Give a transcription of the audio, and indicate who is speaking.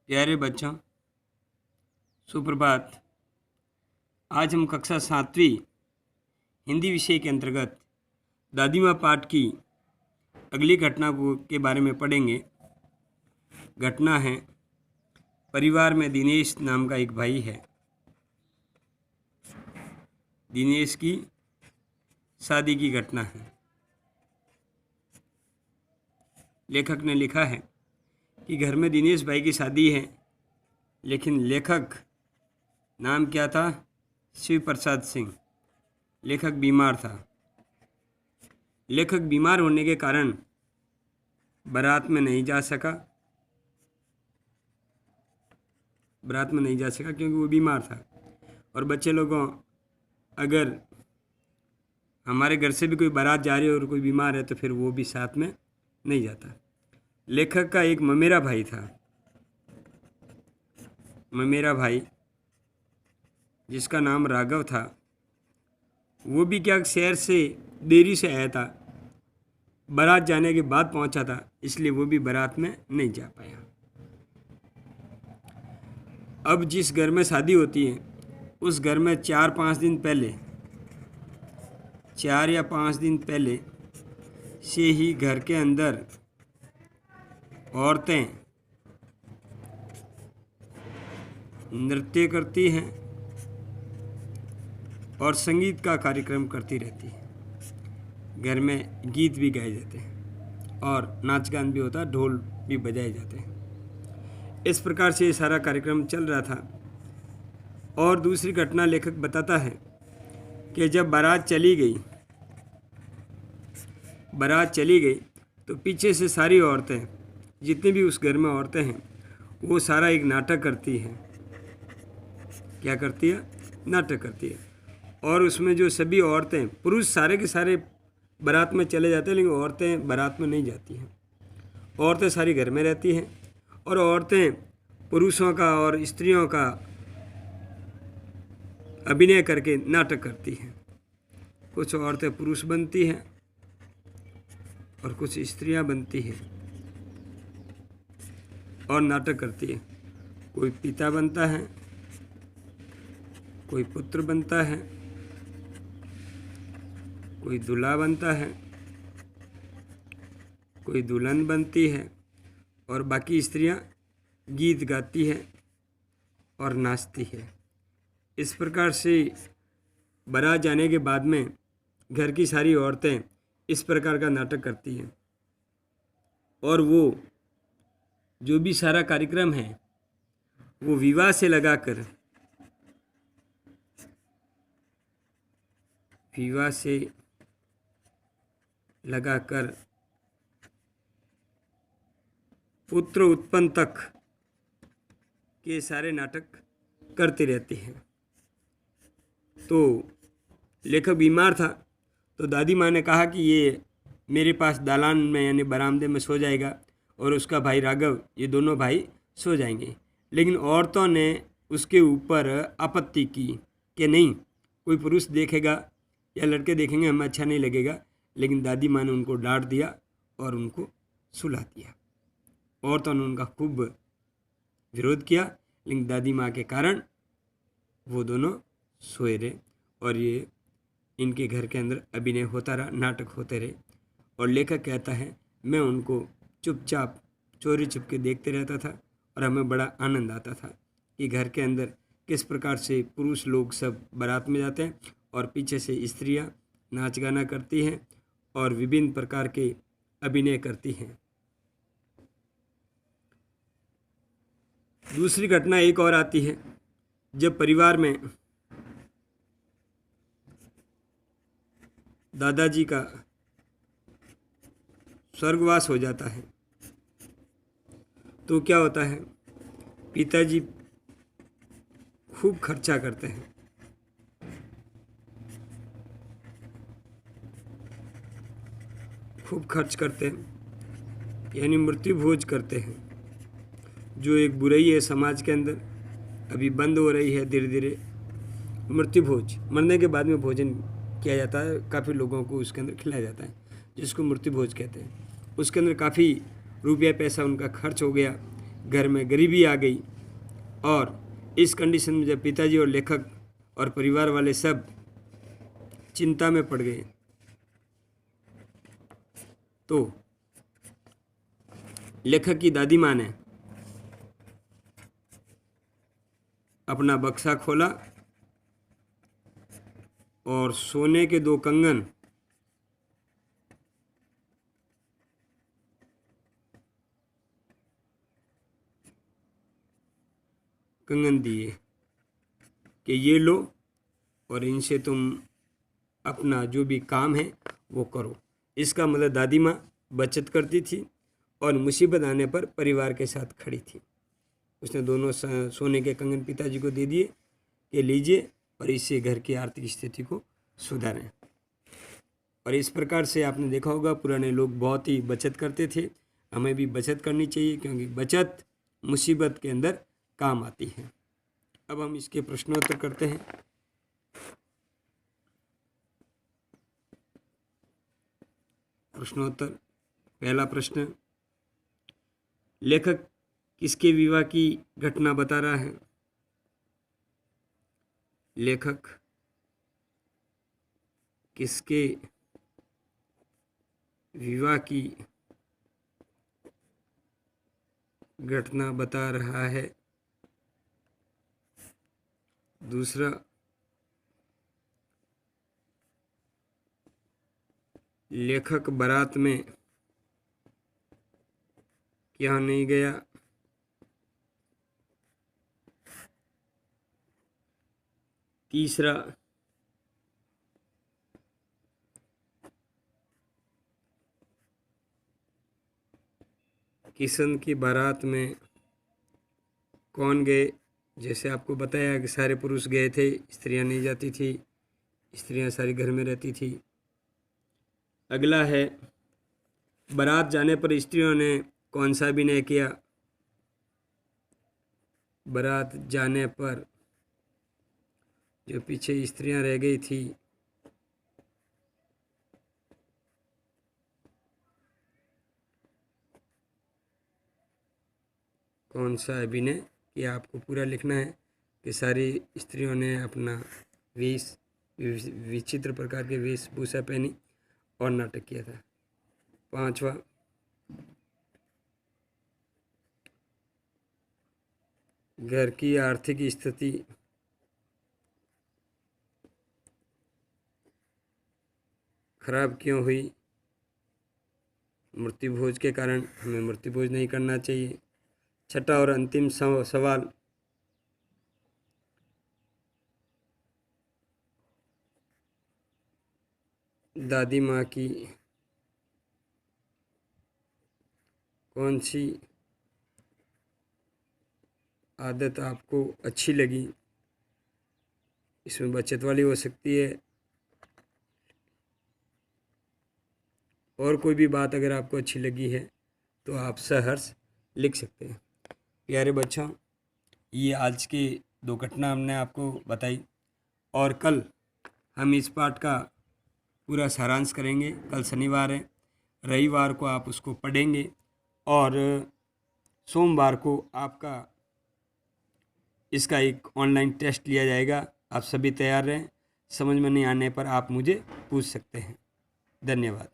Speaker 1: प्यारे बच्चों, सुप्रभात। आज हम कक्षा 7वीं हिंदी विषय के अंतर्गत दादी माँ पाठ की अगली घटना के बारे में पढ़ेंगे। घटना है, परिवार में दिनेश नाम का एक भाई है। दिनेश की शादी की घटना है। लेखक ने लिखा है कि घर में दिनेश भाई की शादी है, लेकिन लेखक नाम क्या था? शिव प्रसाद सिंह। लेखक बीमार था। लेखक बीमार होने के कारण बारात में नहीं जा सका। क्योंकि वो बीमार था। और बच्चे लोगों, अगर हमारे घर से भी कोई बारात जा रही है और कोई बीमार है तो फिर वो भी साथ में नहीं जाता। लेखक का एक ममेरा भाई था। ममेरा भाई जिसका नाम राघव था, वो भी क्या शहर से देरी से आया था। बारात जाने के बाद पहुंचा था, इसलिए वो भी बारात में नहीं जा पाया। अब जिस घर में शादी होती है उस घर में 4 या 5 दिन पहले से ही घर के अंदर औरतें नृत्य करती हैं और संगीत का कार्यक्रम करती रहती है। घर में गीत भी गाए जाते हैं और नाच गान भी होता है, ढोल भी बजाए जाते हैं। इस प्रकार से ये सारा कार्यक्रम चल रहा था। और दूसरी घटना लेखक बताता है कि जब बारात चली गई तो पीछे से सारी औरतें, जितनी भी उस घर में औरतें हैं, वो सारा एक नाटक करती हैं। क्या करती है? नाटक करती है। और उसमें जो सभी औरतें, पुरुष सारे के सारे बारात में चले जाते हैं, लेकिन औरतें बारात में नहीं जाती हैं। औरतें सारी घर में रहती हैं और औरतें पुरुषों का और स्त्रियों का अभिनय करके नाटक करती हैं। कुछ औरतें पुरुष बनती हैं और कुछ स्त्रियां बनती हैं और नाटक करती है। कोई पिता बनता है, कोई पुत्र बनता है, कोई दूल्हा बनता है, कोई दुल्हन बनती है और बाकी स्त्रियां गीत गाती है और नाचती है। इस प्रकार से बारात जाने के बाद में घर की सारी औरतें इस प्रकार का नाटक करती हैं। और वो जो भी सारा कार्यक्रम है वो विवाह से लगाकर पुत्र उत्पन्न तक के सारे नाटक करती रहती हैं। तो लेखक बीमार था, तो दादी माँ ने कहा कि ये मेरे पास दालान में यानी बरामदे में सो जाएगा और उसका भाई राघव, ये दोनों भाई सो जाएंगे। लेकिन औरतों ने उसके ऊपर आपत्ति की कि नहीं, कोई पुरुष देखेगा या लड़के देखेंगे हमें अच्छा नहीं लगेगा। लेकिन दादी माँ ने उनको डांट दिया और उनको सुला दिया। औरतों ने उनका खूब विरोध किया, लेकिन दादी माँ के कारण वो दोनों सोए रहे और ये इनके घर के अंदर अभिनय होता रहा, नाटक होते रहे। और लेखक कहता है, मैं उनको चुपचाप चोरी छुपके देखते रहता था और हमें बड़ा आनंद आता था कि घर के अंदर किस प्रकार से पुरुष लोग सब बारात में जाते हैं और पीछे से स्त्रियां नाच गाना करती हैं और विभिन्न प्रकार के अभिनय करती हैं। दूसरी घटना एक और आती है, जब परिवार में दादाजी का स्वर्गवास हो जाता है तो क्या होता है, पिताजी खूब खर्चा करते हैं। खूब खर्च करते हैं यानी मृत्यु भोज करते हैं, जो एक बुराई है समाज के अंदर, अभी बंद हो रही है धीरे धीरे। मृत्यु भोज, मरने के बाद में भोजन किया जाता है, काफ़ी लोगों को उसके अंदर खिलाया जाता है, जिसको मृत्यु भोज कहते हैं। उसके अंदर काफ़ी रुपया पैसा उनका खर्च हो गया, घर में गरीबी आ गई और इस कंडीशन में जब पिताजी और लेखक और परिवार वाले सब चिंता में पड़ गए तो लेखक की दादी माँ ने अपना बक्सा खोला और सोने के 2 कंगन दिए कि ये लो और इनसे तुम अपना जो भी काम है वो करो। इसका मतलब दादी माँ बचत करती थी और मुसीबत आने पर परिवार के साथ खड़ी थी। उसने दोनों सोने के कंगन पिताजी को दे दिए कि लीजिए और इससे घर की आर्थिक स्थिति को सुधारें। और इस प्रकार से आपने देखा होगा पुराने लोग बहुत ही बचत करते थे। हमें भी बचत करनी चाहिए क्योंकि बचत मुसीबत के अंदर काम आती है। अब हम इसके प्रश्नोत्तर करते हैं। प्रश्नोत्तर, पहला प्रश्न, लेखक किसके विवाह की घटना बता रहा है? लेखक किसके विवाह की घटना बता रहा है? दूसरा, लेखक बारात में क्या नहीं गया? तीसरा, किशन की बारात में कौन गए? जैसे आपको बताया कि सारे पुरुष गए थे, स्त्रियां नहीं जाती थी, स्त्रियां सारी घर में रहती थी। अगला है, बारात जाने पर स्त्रियों ने कौन सा अभिनय किया? बारात जाने पर जो पीछे स्त्रियां रह गई थी कौन सा अभिनय किया? आपको पूरा लिखना है कि सारी स्त्रियों ने अपना विचित्र प्रकार के वेशभूषा पहनी और नाटक किया था। पांचवा, घर की आर्थिक स्थिति खराब क्यों हुई? मृत्यु भोज के कारण। हमें मृत्यु भोज नहीं करना चाहिए। छठा और अंतिम सवाल, दादी माँ की कौन सी आदत आपको अच्छी लगी? इसमें बचत वाली हो सकती है और कोई भी बात अगर आपको अच्छी लगी है तो आप सहर्ष लिख सकते हैं। प्यारे बच्चों, ये आज की 2 घटना हमने आपको बताई और कल हम इस पाठ का पूरा सारांश करेंगे। कल शनिवार है, रविवार को आप उसको पढ़ेंगे और सोमवार को आपका इसका एक ऑनलाइन टेस्ट लिया जाएगा। आप सभी तैयार रहें। समझ में नहीं आने पर आप मुझे पूछ सकते हैं। धन्यवाद।